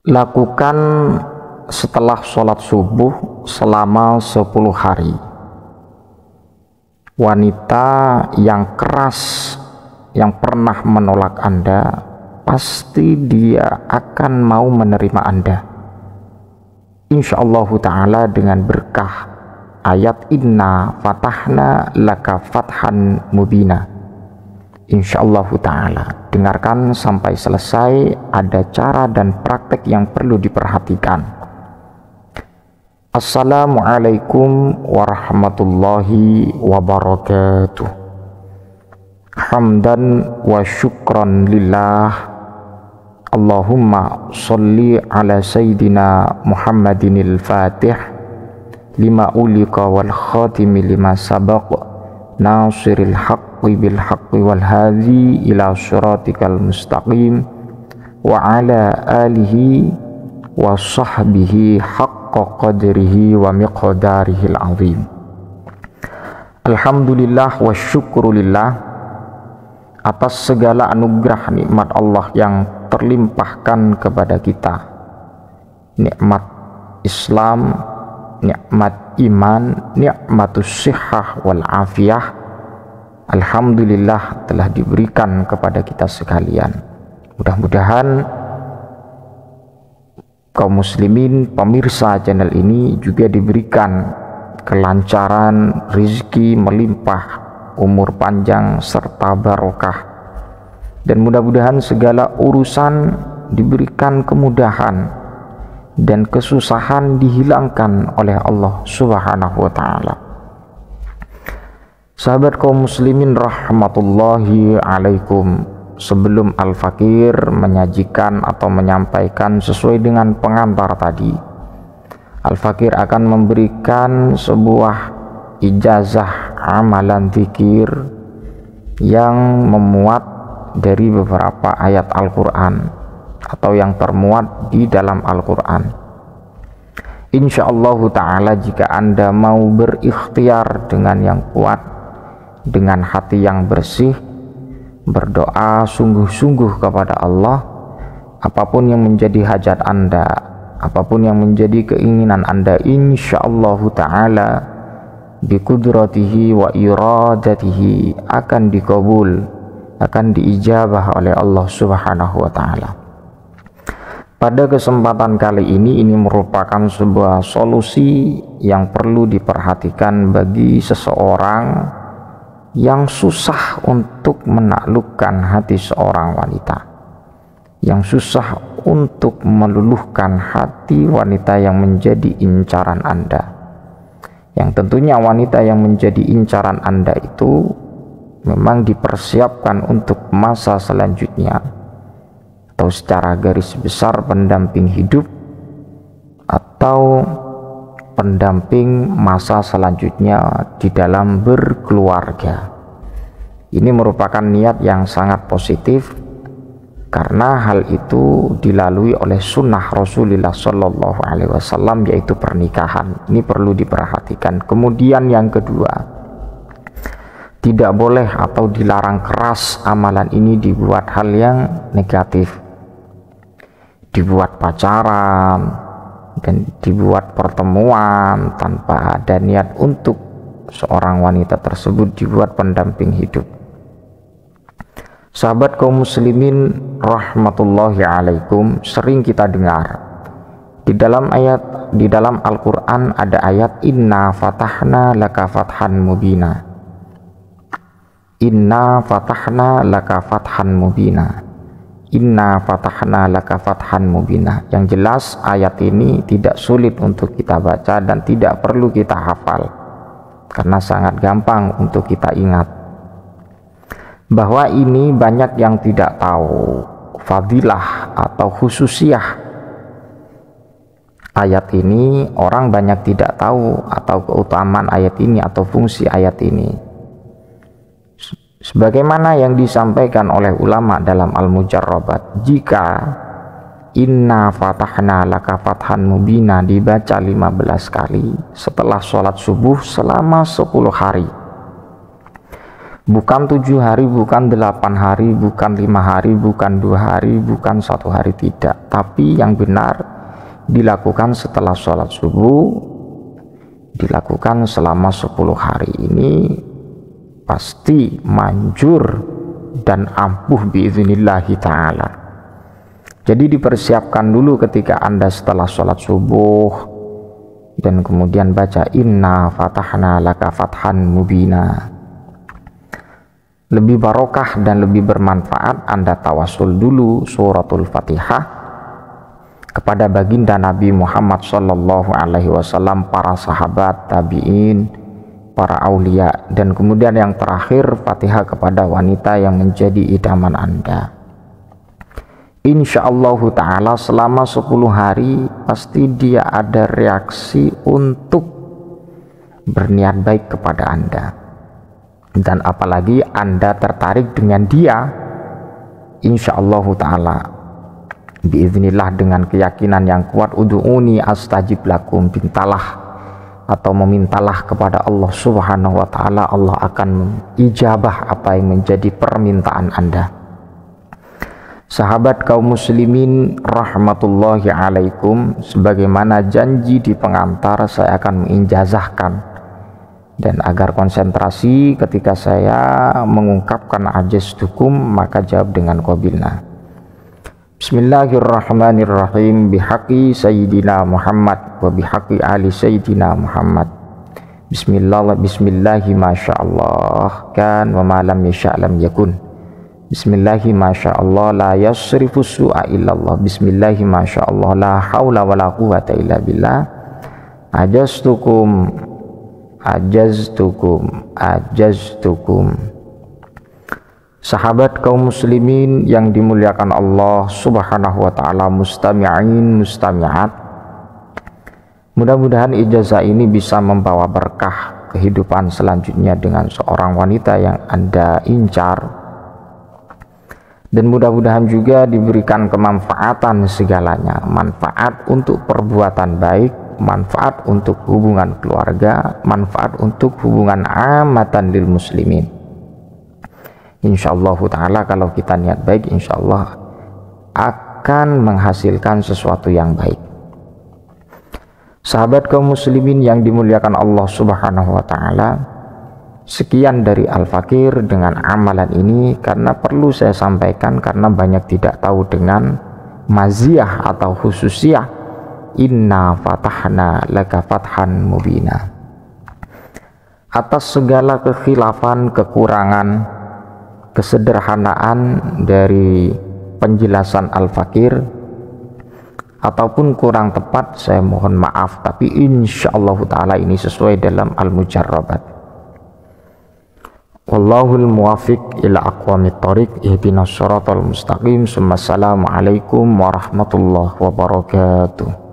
Lakukan setelah sholat subuh selama 10 hari. Wanita yang keras yang pernah menolak Anda, pasti dia akan mau menerima Anda, insyaallah ta'ala, dengan berkah ayat inna fatahna laka fathan mubina. Insyaallah ta'ala, dengarkan sampai selesai, ada cara dan praktek yang perlu diperhatikan. Assalamualaikum warahmatullahi wabarakatuh. Hamdan wa syukran lillah. Allahumma sholli ala sayyidina Muhammadinil Fatih lima ulika wal khatimi lima sabaq nasiril haqqi bil haqqi wal hadhi ila syiratikal mustaqim wa ala alihi wa sahbihi haqqa qadrihi wa miqdarihil azim. Alhamdulillah wa syukrulillah atas segala anugerah nikmat Allah yang terlimpahkan kepada kita, nikmat Islam, nikmat iman, nikmatus sihah wal afiyah, alhamdulillah telah diberikan kepada kita sekalian. Mudah-mudahan kaum muslimin pemirsa channel ini juga diberikan kelancaran, rezeki melimpah, umur panjang serta barokah, dan mudah-mudahan segala urusan diberikan kemudahan dan kesusahan dihilangkan oleh Allah Subhanahu wa ta'ala. Sahabat kaum muslimin rahmatullahi alaikum, sebelum Al-Fakir menyajikan atau menyampaikan sesuai dengan pengantar tadi, Al-Fakir akan memberikan sebuah ijazah amalan zikir yang memuat dari beberapa ayat Al-Quran atau yang termuat di dalam Al-Quran. Insyaallah ta'ala, jika Anda mau berikhtiar dengan yang kuat, dengan hati yang bersih, berdoa sungguh-sungguh kepada Allah, apapun yang menjadi hajat Anda, apapun yang menjadi keinginan Anda, insyaallah ta'ala biqudratihi wa iradatihi akan dikabul, akan diijabah oleh Allah Subhanahu wa ta'ala. Pada kesempatan kali ini merupakan sebuah solusi yang perlu diperhatikan bagi seseorang yang susah untuk menaklukkan hati seorang wanita, yang susah untuk meluluhkan hati wanita yang menjadi incaran Anda. Yang tentunya wanita yang menjadi incaran Anda itu memang dipersiapkan untuk masa selanjutnya, atau secara garis besar pendamping hidup atau pendamping masa selanjutnya di dalam berkeluarga. Ini merupakan niat yang sangat positif, karena hal itu dilalui oleh sunnah Rasulullah Shallallahu Alaihi Wasallam, yaitu pernikahan. Ini perlu diperhatikan. Kemudian yang kedua, tidak boleh atau dilarang keras amalan ini dibuat hal yang negatif, dibuat pacaran dan dibuat pertemuan tanpa ada niat untuk seorang wanita tersebut dibuat pendamping hidup. Sahabat kaum muslimin rahmatullahi alaikum, sering kita dengar di dalam Al-Quran ada ayat inna fatahna laka fathan mubina. Inna fatahna laka fathan mubina. Inna fatahna laka fathan mubina. Yang jelas ayat ini tidak sulit untuk kita baca dan tidak perlu kita hafal, karena sangat gampang untuk kita ingat. Bahwa ini banyak yang tidak tahu fadilah atau khususiyah ayat ini. Orang banyak tidak tahu atau keutamaan ayat ini atau fungsi ayat ini, sebagaimana yang disampaikan oleh ulama dalam Al-Mujarrabat. Jika inna fatahna laka fathan mubina dibaca 15 kali setelah sholat subuh selama 10 hari, Bukan 7 hari, bukan 8 hari, bukan 5 hari, bukan 2 hari, bukan 1 hari, tidak. Tapi yang benar dilakukan setelah sholat subuh, dilakukan selama 10 hari ini pasti manjur dan ampuh biiznillahi ta'ala. Jadi dipersiapkan dulu ketika Anda setelah sholat subuh dan kemudian baca inna fatahna laka fathan mubina. Lebih barokah dan lebih bermanfaat Anda tawasul dulu suratul Fatihah kepada baginda Nabi Muhammad sallallahu alaihi wasallam, para sahabat, tabi'in, para aulia, dan kemudian yang terakhir Fatihah kepada wanita yang menjadi idaman Anda. Insyaallah ta'ala selama 10 hari pasti dia ada reaksi untuk berniat baik kepada Anda. Dan apalagi Anda tertarik dengan dia, insyaallah ta'ala biiznillah dengan keyakinan yang kuat, ud'uni astajib lakum, mintalah atau memintalah kepada Allah subhanahu wa ta'ala, Allah akan ijabah apa yang menjadi permintaan Anda. Sahabat kaum muslimin rahmatullahi alaikum, sebagaimana janji di pengantar, saya akan menginjazahkan dan agar konsentrasi ketika saya mengungkapkan ajaztukum, maka jawab dengan qabilna. Bismillahirrahmanirrahim, bihaqqi sayyidina Muhammad wa bihaqqi ali sayyidina Muhammad. Bismillahi masyaallah kan wa ma lam yasha' lam yakun. Bismillahi masyaallah la yasrifu su'a illallah. Bismillahi masyaallah la haula wa la quwwata illa billah. Ajaztukum. Sahabat kaum muslimin yang dimuliakan Allah subhanahu wa ta'ala, mustami'in mustami'at, mudah-mudahan ijazah ini bisa membawa berkah kehidupan selanjutnya dengan seorang wanita yang Anda incar, dan mudah-mudahan juga diberikan kemanfaatan segalanya, manfaat untuk perbuatan baik, manfaat untuk hubungan keluarga, manfaat untuk hubungan amatan lil muslimin. Insyaallah ta'ala kalau kita niat baik, insyaallah akan menghasilkan sesuatu yang baik. Sahabat kaum muslimin yang dimuliakan Allah subhanahu wa ta'ala, sekian dari Al-Fakir dengan amalan ini, karena perlu saya sampaikan karena banyak tidak tahu dengan maziyah atau khususiyah inna fatahna laka fathan mubina. Atas segala kekhilafan, kekurangan, kesederhanaan dari penjelasan Al-Fakir ataupun kurang tepat, saya mohon maaf, tapi insyaallah ta'ala ini sesuai dalam Al-Mujarrabat. Wallahul muwafiq ila aqwamit thoriq, ihdinas siratal mustaqim. Assalamualaikum warahmatullahi wabarakatuh.